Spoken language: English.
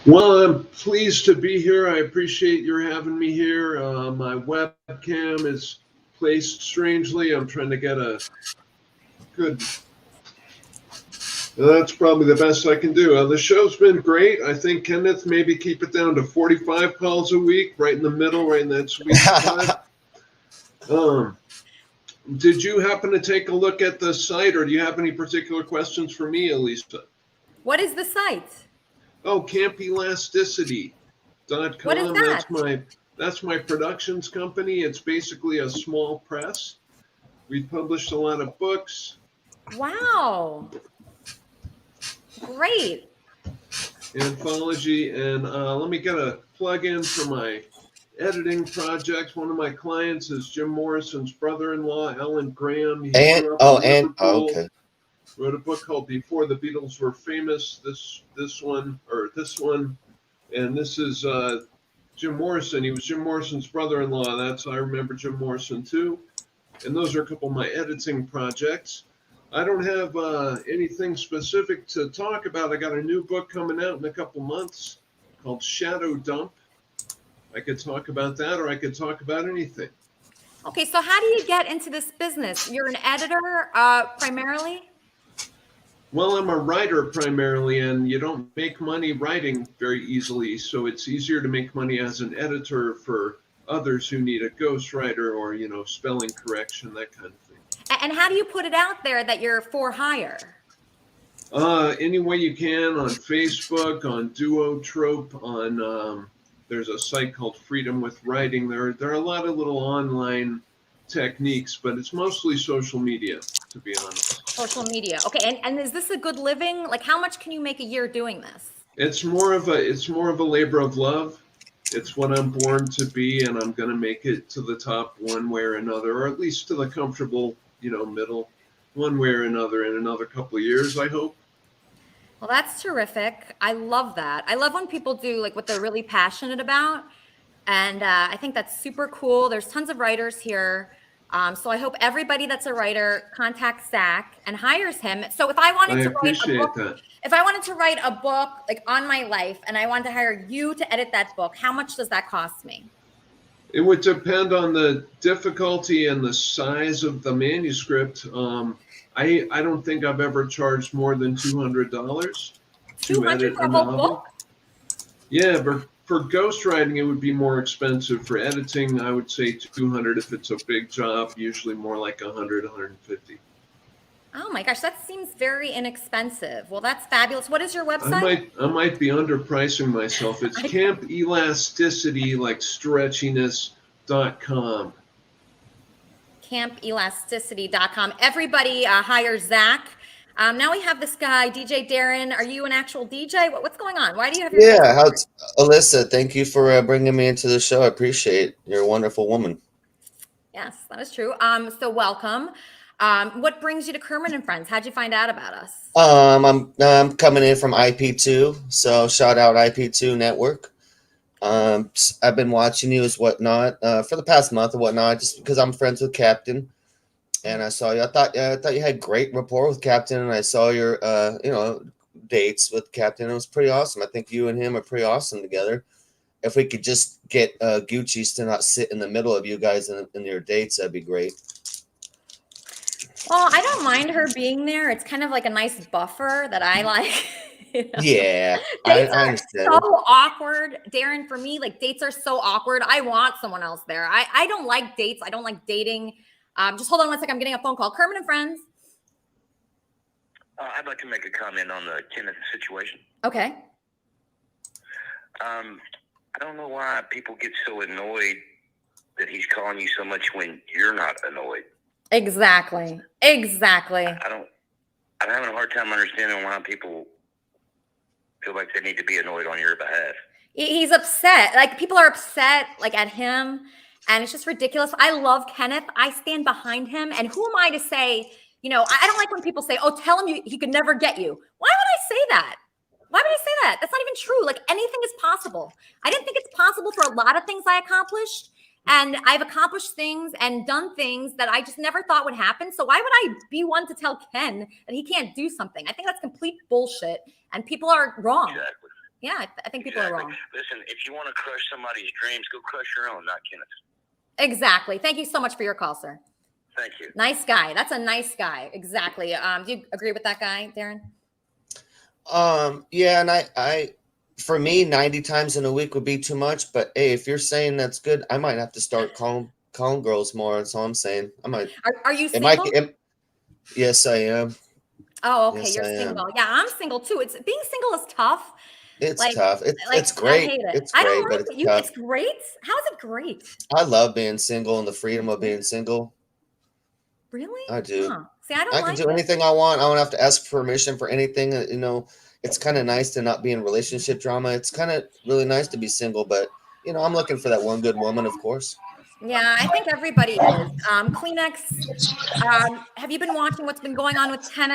Well, I'm pleased to be here. I appreciate your having me here. My webcam is placed strangely. I'm trying to get a good. That's probably the best I can do. The show's been great. I think Kenneth maybe keep it down to 45 calls a week, right in the middle, right in that sweet spot. Um, did you happen to take a look at the site, or do you have any particular questions for me, Elisa? What is the site? Oh, campelasticity. Dot What is com. that? That's my productions company. It's basically a small press. We've published a lot of books, Wow. Great. anthology, and let me get a plug in for my editing projects. One of my clients is Jim Morrison's brother-in-law, Alan Graham. He grew up in Liverpool. Okay. Wrote a book called Before the Beatles Were Famous. This one, and this is Jim Morrison. He was Jim Morrison's brother-in-law. I remember Jim Morrison too. And those are a couple of my editing projects. I don't have anything specific to talk about. I got a new book coming out in a couple months called Shadow Dump. I could talk about that, or I could talk about anything. Okay, so how do you get into this business? You're an editor primarily? Well, I'm a writer primarily, and you don't make money writing very easily. So it's easier to make money as an editor for others who need a ghostwriter or, spelling correction, that kind of thing. And how do you put it out there that you're for hire? Any way you can, on Facebook, on Duotrope, on there's a site called Freedom with Writing. There are a lot of little online techniques, but it's mostly social media, to be honest. Social media. Okay, and is this a good living? Like, how much can you make a year doing this? It's more of a labor of love. It's what I'm born to be, and I'm going to make it to the top one way or another, or at least to the comfortable, middle, one way or another in another couple of years, I hope. Well, that's terrific. I love that. I love when people do like what they're really passionate about. And I think that's super cool. There's tons of writers here. So I hope everybody that's a writer contacts Zach and hires him. So if I wanted to write a book, if I wanted to write a book like on my life and I wanted to hire you to edit that book, how much does that cost me? It would depend on the difficulty and the size of the manuscript. I don't think I've ever charged more than $200 to edit a novel. Book? Yeah, but for ghostwriting, it would be more expensive. For editing, I would say $200 if it's a big job. Usually more like $100, $150. Oh my gosh, that seems very inexpensive. Well, that's fabulous. What is your website? I might be underpricing myself. It's Camp Elasticity, like stretchiness.com. campelasticity.com. Everybody hire Zach. Now we have this guy, DJ Darren. Are you an actual DJ? What's going on? Why do you have your Elisa, thank you for bringing me into the show. I appreciate it. You're a wonderful woman. Yes, that is true. So welcome. What brings you to Kermit and Friends? How'd you find out about us? I'm coming in from IP2, so shout out IP2 Network. I've been watching you as whatnot for the past month or whatnot, just because I'm friends with Captain, and I saw you. I thought you had great rapport with Captain, and I saw your dates with Captain. It was pretty awesome. I think you and him are pretty awesome together. If we could just get Gucci's to not sit in the middle of you guys in your dates, that'd be great. Well, I don't mind her being there. It's kind of like a nice buffer that I like. Yeah, I understand. So awkward, Darren. For me, like dates are so awkward. I want someone else there. I don't like dates. I don't like dating. Just hold on one second. I'm getting a phone call. Kermit and Friends. I'd like to make a comment on the Kenneth situation. Okay. I don't know why people get so annoyed that he's calling you so much when you're not annoyed. Exactly. I'm having a hard time understanding why people feel like they need to be annoyed on your behalf. He's upset. Like people are upset like at him, and it's just ridiculous. I love Kenneth. I stand behind him. And who am I to say, I don't like when people say, oh, tell him he could never get you. Why would I say that? Why would I say that? That's not even true. Like anything is possible. I didn't think it's possible for a lot of things I accomplished. And I've accomplished things and done things that I just never thought would happen. So why would I be one to tell Ken that he can't do something? I think that's complete bullshit. And people are wrong. Exactly. Yeah, I think people are wrong. Listen, if you want to crush somebody's dreams, go crush your own, not Kenneth's. Exactly. Thank you so much for your call, sir. Thank you. Nice guy. That's a nice guy. Exactly. Do you agree with that guy, Darren? Yeah, and I for me, 90 times in a week would be too much. But hey, if you're saying that's good, I might have to start calling girls more. That's all I'm saying. I might. Are you It might. single? Yes, I am. Oh, okay. Yes, You're I am. single. Yeah, I'm single too. It's being single is tough. It's Like, tough. It's I great. hate it. It's I don't great, but like it's it. tough. It's great. How is it great? I love being single and the freedom of being single. Really? I do. Huh. See, I don't I can like do it. anything I want. I don't have to ask permission for anything. You know, it's kind of nice to not be in relationship drama. It's kind of really nice to be single, but you know, I'm looking for that one good woman, of course. Yeah, I think everybody is. Kleenex. Have you been watching what's been going on with tennis?